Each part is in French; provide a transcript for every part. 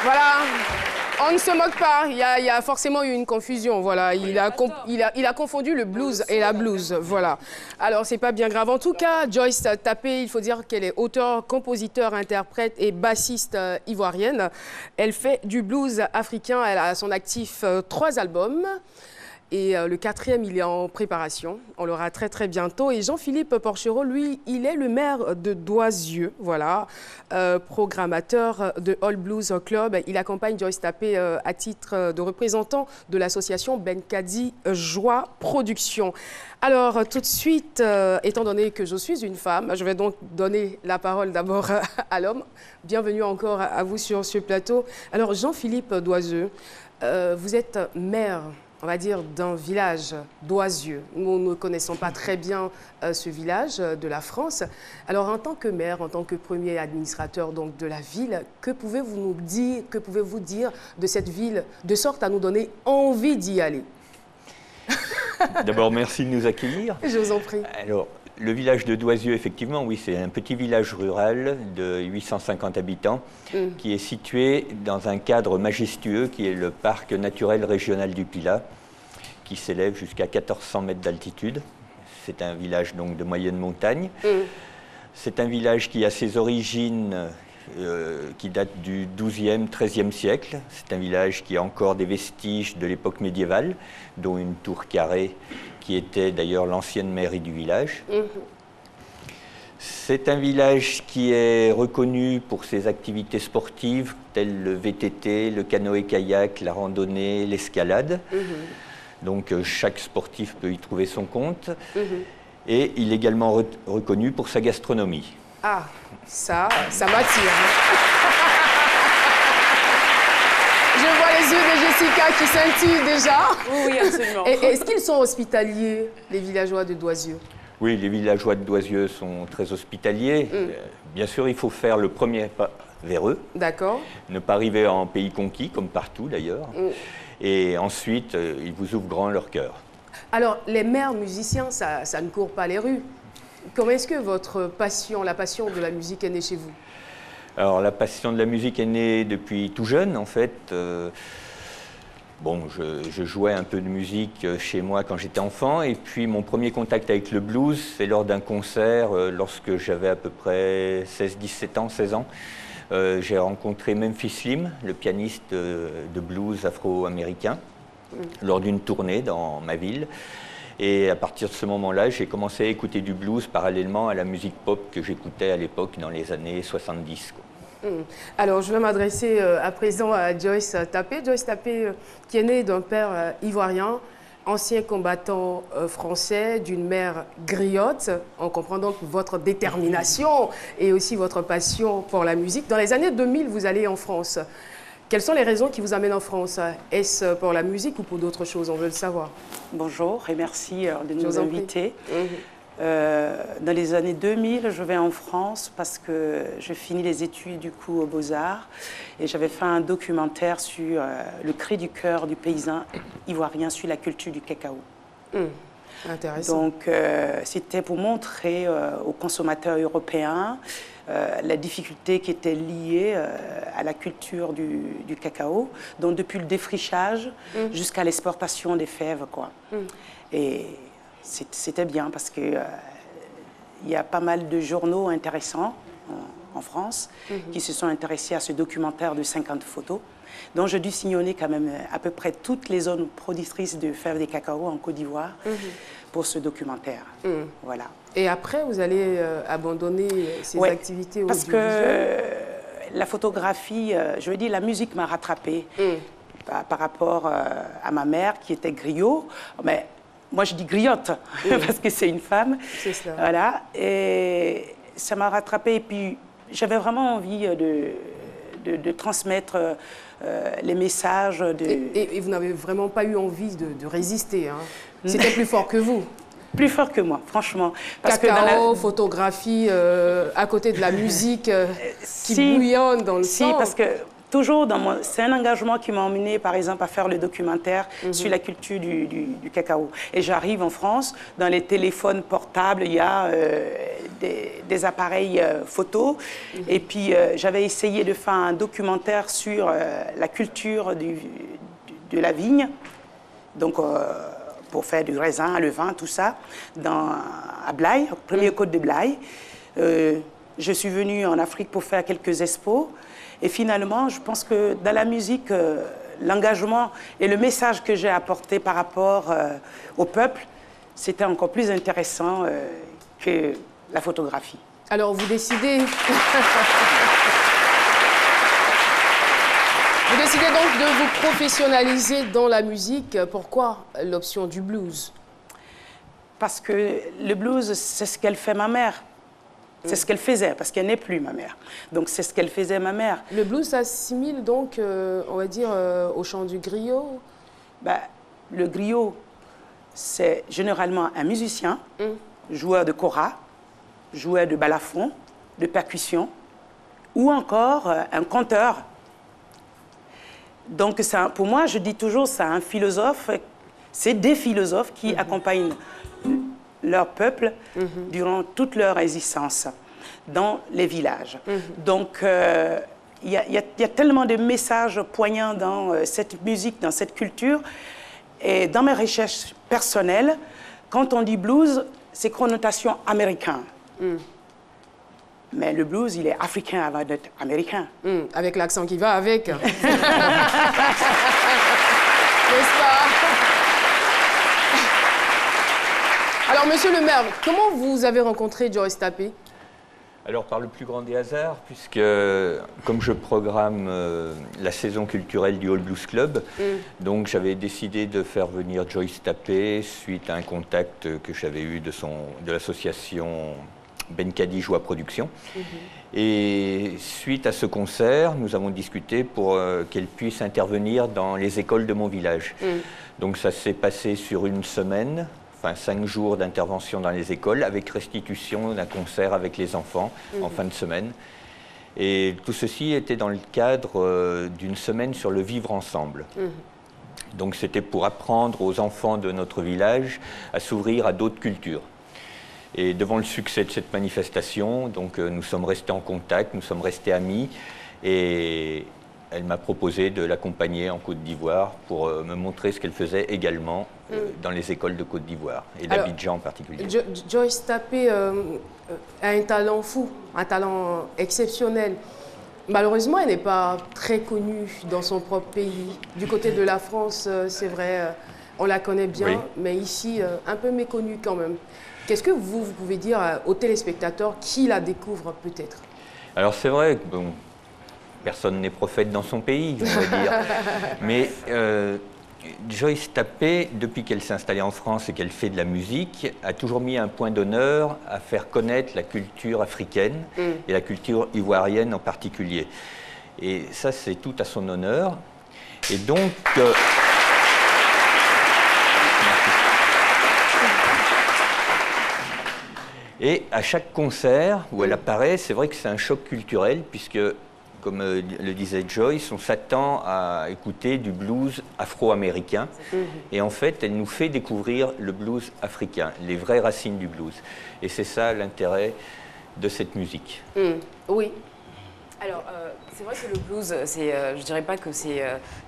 Voilà. On ne se moque pas, il y a forcément eu une confusion, voilà. Il a confondu le blues et la blues, voilà. Alors, c'est pas bien grave. En tout cas, Joyce Tapé, il faut dire qu'elle est auteure, compositeur, interprète et bassiste ivoirienne. Elle fait du blues africain, elle a à son actif 3 albums. Et le 4e, il est en préparation. On l'aura très, très bientôt. Et Jean-Philippe Porchereau, lui, il est le maire de Doisieux, voilà, programmateur de All Blues Club. Il accompagne Joyce Tapé à titre de représentant de l'association Benkadi Joie Production. Alors, tout de suite, étant donné que je suis une femme, je vais donc donner la parole d'abord à l'homme. Bienvenue encore à vous sur ce plateau. Alors, Jean-Philippe Doisieux, vous êtes maire, on va dire, d'un village Doisieux. Nous ne connaissons pas très bien ce village de la France. Alors, en tant que maire, en tant que premier administrateur donc, de la ville, que pouvez-vous nous dire, que pouvez-vous dire de cette ville, de sorte à nous donner envie d'y aller? D'abord, merci de nous accueillir. Je vous en prie. Alors, le village de Doisieux, effectivement, oui, c'est un petit village rural de 850 habitants qui est situé dans un cadre majestueux qui est le parc naturel régional du Pilat, qui s'élève jusqu'à 1400 mètres d'altitude. C'est un village donc de moyenne montagne. C'est un village qui a ses origines qui datent du XIIe, XIIIe siècle. C'est un village qui a encore des vestiges de l'époque médiévale, dont une tour carrée qui était d'ailleurs l'ancienne mairie du village. C'est un village qui est reconnu pour ses activités sportives, telles le VTT, le canoë-kayak, la randonnée, l'escalade. Donc chaque sportif peut y trouver son compte. Et il est également reconnu pour sa gastronomie. Ah, ça m'attire. Je vois les yeux de Jessica qui scintillent déjà. Oui, absolument. Est-ce qu'ils sont hospitaliers, les villageois de Doisieux? Oui, les villageois de Doisieux sont très hospitaliers. Bien sûr, il faut faire le premier pas vers eux. D'accord. Ne pas arriver en pays conquis, comme partout d'ailleurs. Et ensuite, ils vous ouvrent grand leur cœur. Alors, les maires musiciens, ça ne court pas les rues. Comment est-ce que votre passion, la passion de la musique est née chez vous? Alors, la passion de la musique est née depuis tout jeune, en fait. Bon, je jouais un peu de musique chez moi quand j'étais enfant. Et puis, mon premier contact avec le blues, c'est lors d'un concert, lorsque j'avais à peu près 17 ans, 16 ans. J'ai rencontré Memphis Slim, le pianiste de blues afro-américain, lors d'une tournée dans ma ville. Et à partir de ce moment-là, j'ai commencé à écouter du blues parallèlement à la musique pop que j'écoutais à l'époque dans les années 70. Alors, je vais m'adresser à présent à Joyce Tapé. Joyce Tapé, qui est née d'un père ivoirien, ancien combattant français, d'une mère griotte. On comprend donc votre détermination et aussi votre passion pour la musique. Dans les années 2000, vous allez en France. Quelles sont les raisons qui vous amènent en France? Est-ce pour la musique ou pour d'autres choses? On veut le savoir. Bonjour et merci de nous inviter. Dans les années 2000, je vais en France parce que je finis les études du coup aux Beaux-Arts et j'avais fait un documentaire sur le cri du cœur du paysan ivoirien sur la culture du cacao. Intéressant. Donc, c'était pour montrer aux consommateurs européens la difficulté qui était liée à la culture du cacao, donc depuis le défrichage jusqu'à l'exportation des fèves, quoi. Et c'était bien parce que il y a pas mal de journaux intéressants en France qui se sont intéressés à ce documentaire de 50 photos. Donc, j'ai dû sillonner quand même à peu près toutes les zones productrices de fèves de cacao en Côte d'Ivoire pour ce documentaire. Voilà. Et après, vous allez abandonner ces activités audiovisuelles? Parce que la photographie, je veux dire, la musique m'a rattrapée par rapport à ma mère qui était griot. Mais moi, je dis griotte parce que c'est une femme. C'est cela. Voilà. Et ça m'a rattrapée. Et puis, j'avais vraiment envie de transmettre les messages. Et vous n'avez vraiment pas eu envie de résister, hein? C'était plus fort que vous? Plus fort que moi, franchement. Parce Cacao, photographie, à côté de la musique qui bouillonne dans le sang. Si, parce que toujours c'est un engagement qui m'a emmené, par exemple, à faire le documentaire sur la culture du cacao. Et j'arrive en France, dans les téléphones portables, il y a des appareils photo. Et puis, j'avais essayé de faire un documentaire sur la culture de la vigne. Donc, pour faire du raisin, le vin, tout ça, à Blaye, au premier côte de Blaye. Je suis venue en Afrique pour faire quelques expos. Et finalement, je pense que dans la musique, l'engagement et le message que j'ai apporté par rapport au peuple, c'était encore plus intéressant que la photographie. Alors, vous décidez... Vous décidez donc de vous professionnaliser dans la musique. Pourquoi l'option du blues? Parce que le blues, c'est ce qu'elle fait ma mère. C'est ce qu'elle faisait, parce qu'elle n'est plus ma mère. Donc c'est ce qu'elle faisait ma mère. Le blues s'assimile donc, on va dire, au chant du griot? Ben, le griot, c'est généralement un musicien, joueur de kora, joueur de balafon, de percussion, ou encore un conteur. Donc, pour moi, je dis toujours, c'est un philosophe, c'est des philosophes qui accompagnent leur peuple durant toute leur existence dans les villages. Donc, il y a tellement de messages poignants dans cette musique, dans cette culture. Et dans mes recherches personnelles, quand on dit blues, c'est connotation américaine. Mais le blues, il est africain avant d'être américain. Avec l'accent qui va avec. N'est-ce pas? Alors, monsieur le maire, comment vous avez rencontré Joyce Tapé? Alors, par le plus grand des hasards, puisque comme je programme la saison culturelle du All Blues Club, donc j'avais décidé de faire venir Joyce Tapé suite à un contact que j'avais eu de l'association Benkadi Joie Production. Et suite à ce concert, nous avons discuté pour qu'elle puisse intervenir dans les écoles de mon village. Donc ça s'est passé sur une semaine, enfin 5 jours d'intervention dans les écoles, avec restitution d'un concert avec les enfants en fin de semaine. Et tout ceci était dans le cadre d'une semaine sur le vivre ensemble. Donc c'était pour apprendre aux enfants de notre village à s'ouvrir à d'autres cultures. Et devant le succès de cette manifestation, donc, nous sommes restés en contact, nous sommes restés amis. Et elle m'a proposé de l'accompagner en Côte d'Ivoire pour me montrer ce qu'elle faisait également dans les écoles de Côte d'Ivoire, et d'Abidjan en particulier. Joyce Tapé a un talent fou, un talent exceptionnel. Malheureusement, elle n'est pas très connue dans son propre pays. Du côté de la France, c'est vrai, on la connaît bien, mais ici, un peu méconnue quand même. Qu'est-ce que vous pouvez dire aux téléspectateurs qui la découvrent peut-être? Alors c'est vrai que bon, personne n'est prophète dans son pays, on va dire. Mais Joyce Tapé, depuis qu'elle s'est installée en France et qu'elle fait de la musique, a toujours mis un point d'honneur à faire connaître la culture africaine et la culture ivoirienne en particulier. Et ça, c'est tout à son honneur. Et donc... Et à chaque concert où elle apparaît, c'est vrai que c'est un choc culturel, puisque, comme le disait Joyce, on s'attend à écouter du blues afro-américain. Et en fait, elle nous fait découvrir le blues africain, les vraies racines du blues. Et c'est ça l'intérêt de cette musique. Oui. Alors, c'est vrai que le blues, je dirais pas que c'est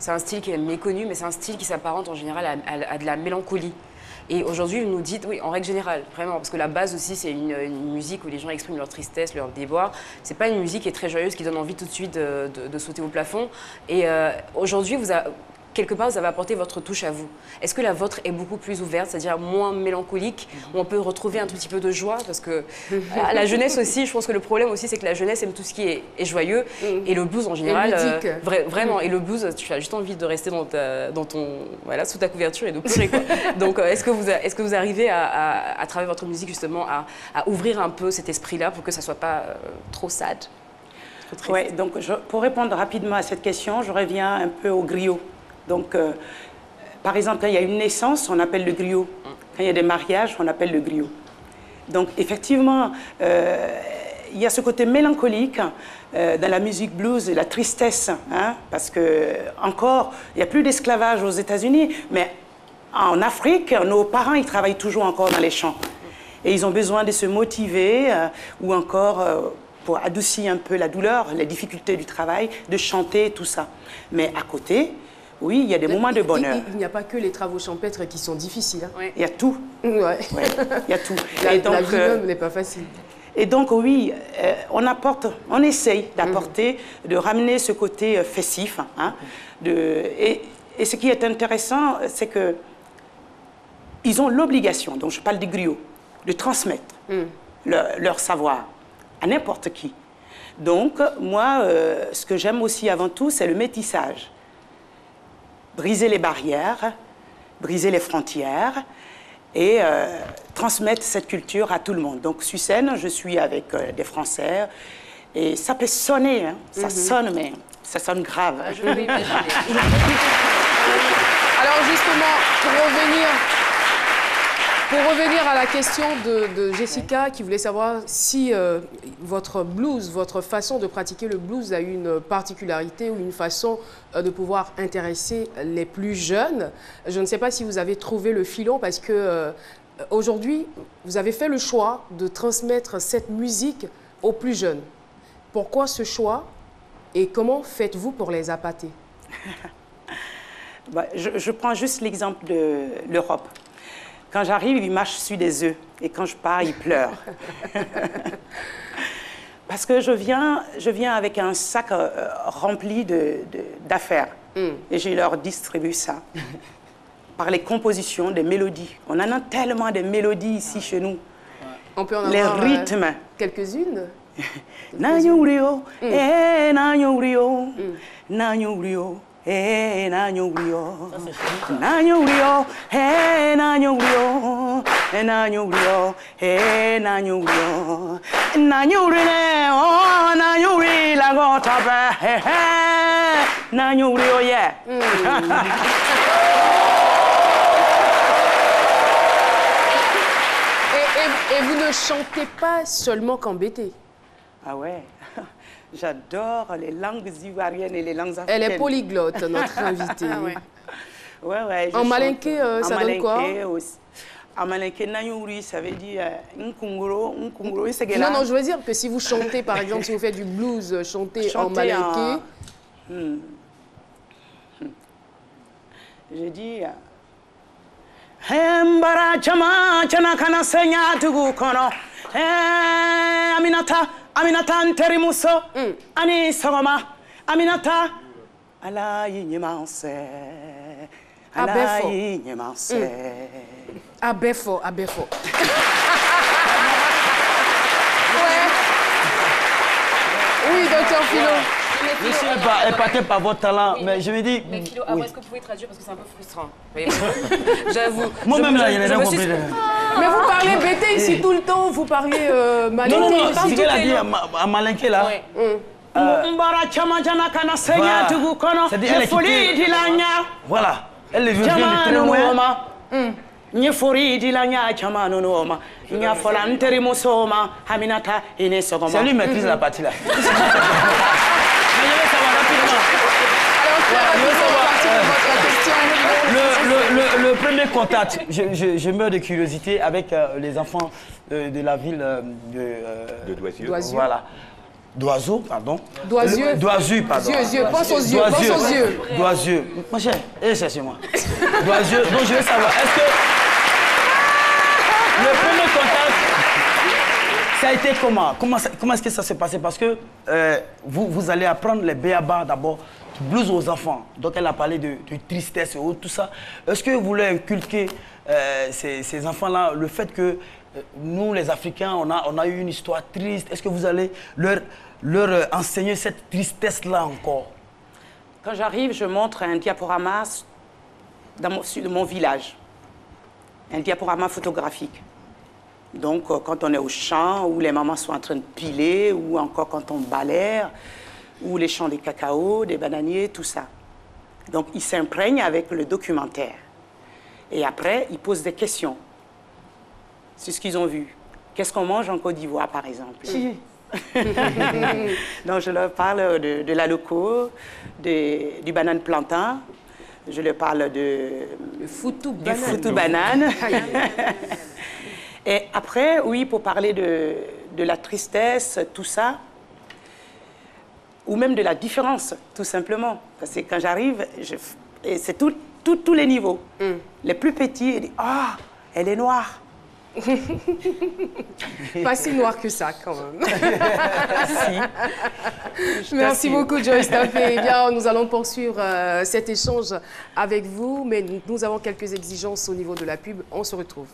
un style qui est méconnu, mais c'est un style qui s'apparente en général à de la mélancolie. Et aujourd'hui, vous nous dites, oui, en règle générale, vraiment, parce que la base aussi, c'est une musique où les gens expriment leur tristesse, leur déboire. C'est pas une musique qui est très joyeuse, qui donne envie tout de suite de sauter au plafond. Et aujourd'hui, quelque part, vous avez apporté votre touche à vous. Est-ce que la vôtre est beaucoup plus ouverte, c'est-à-dire moins mélancolique, où on peut retrouver un tout petit peu de joie? Parce que la jeunesse aussi, je pense que le problème aussi, c'est que la jeunesse aime tout ce qui est joyeux. Et le blues, en général, vraiment. Et le blues, tu as juste envie de rester voilà, sous ta couverture et de pleurer, quoi. Donc, est-ce que vous arrivez à travers votre musique, justement, à ouvrir un peu cet esprit-là pour que ça ne soit pas trop sad? Oui, donc pour répondre rapidement à cette question, je reviens un peu au griot. Donc, par exemple, quand il y a une naissance, on appelle le griot. Quand il y a des mariages, on appelle le griot. Donc, effectivement, il y a ce côté mélancolique dans la musique blues et la tristesse, hein, parce que encore, il n'y a plus d'esclavage aux États-Unis, mais en Afrique, nos parents, ils travaillent toujours encore dans les champs. Et ils ont besoin de se motiver ou encore pour adoucir un peu la douleur, les difficultés du travail, de chanter, tout ça. Mais à côté, oui, il y a des moments de bonheur. Il n'y a pas que les travaux champêtres qui sont difficiles. Hein. Il y a tout. Ouais. Ouais, il y a tout. La Et donc, vie même n'est pas facile. et donc, oui, on essaye d'apporter, de ramener ce côté festif. Hein, et ce qui est intéressant, c'est que ils ont l'obligation, donc je parle des griots, de transmettre leur savoir à n'importe qui. Donc, moi, ce que j'aime aussi avant tout, c'est le métissage. Briser les barrières, briser les frontières et transmettre cette culture à tout le monde. Donc, sur scène, je suis avec des Français et ça peut sonner, hein, ça sonne, mais ça sonne grave. Ah, je peux imaginer. Alors justement, pour revenir à la question de Jessica, qui voulait savoir si votre blues, votre façon de pratiquer le blues a une particularité ou une façon de pouvoir intéresser les plus jeunes. Je ne sais pas si vous avez trouvé le filon parce que aujourd'hui, vous avez fait le choix de transmettre cette musique aux plus jeunes. Pourquoi ce choix et comment faites-vous pour les appâter? Je prends juste l'exemple de l'Europe. Quand j'arrive, ils marchent sur des œufs. Et quand je pars, ils pleurent. Parce que je viens avec un sac rempli d'affaires. Et je leur distribue ça. Par les compositions, des mélodies. On en a tellement de mélodies ici chez nous. On peut en les avoir rythmes. Quelques-unes. Nanyo nanyo nanyo nanyo nanyo nanyo nanyo nanyo nanyo la gota nanyo yeah. Et vous ne chantez pas seulement qu'embêté. Ah ouais. J'adore les langues ivoiriennes et les langues africaines. Elle est polyglotte, notre invitée. Ah ouais. Ouais, en malinké, ça donne quoi? En malinké, nanyouri, ça veut dire nkunguro, c'est non, non, je veux dire que si vous chantez, par exemple, si vous faites du blues, chantez en malinké. Je dis... Mbara chama chana kana senya tugu kono Aminata nterimuso ani sogoma Aminata ala yinyemanse ala yinyemanse Abefo ouais. Oui, docteur Philo. Je suis épaté par votre talent, mais je me dis... Mais Philo, est-ce que vous pouvez traduire parce que c'est un peu frustrant. J'avoue. Moi-même là, il y a rien compris. Mais vous parlez bêté ici tout le temps, vous parlez malinké. Non, c'est ce qu'elle a dit à malinké là. Voilà, elle le vient de très loin. C'est lui qui maîtrise la partie là. Le premier contact, je meurs de curiosité avec les enfants de la ville de Doisieux. Voilà. D'oiseau, pardon. Doisieux. Doisieux, pardon. Yeux, pense aux yeux, pense aux yeux. Doisieux. Mon cher, cherchez-moi. Doisieux. Donc je veux savoir, est-ce que le premier contact, ça a été comment? Comment est-ce que ça s'est passé? Parce que vous allez apprendre les béabas d'abord, blues aux enfants. Donc elle a parlé de tristesse et tout ça. Est-ce que vous voulez inculquer ces enfants-là le fait que nous, les Africains, on a eu une histoire triste? Est-ce que vous allez leur enseigner cette tristesse-là encore? Quand j'arrive, je montre un diaporama de mon village. Un diaporama photographique. Donc, quand on est au champ, où les mamans sont en train de piler, ou encore quand on balaie, ou les champs des cacao, des bananiers, tout ça. Donc, ils s'imprègnent avec le documentaire. Et après, ils posent des questions. C'est ce qu'ils ont vu. Qu'est-ce qu'on mange en Côte d'Ivoire, par exemple? Donc, je leur parle de la loco, du banane plantain. Je leur parle Le foutou du banane. foutou banane. Et après, oui, pour parler de la tristesse, tout ça, ou même de la différence, tout simplement. Parce que quand j'arrive, et c'est tous les niveaux. Les plus petits, ils disent « Ah, elle est noire ». Pas si noir que ça, quand même. Si. Merci beaucoup, Joyce Tappé. Eh bien, nous allons poursuivre cet échange avec vous, mais nous avons quelques exigences au niveau de la pub. On se retrouve.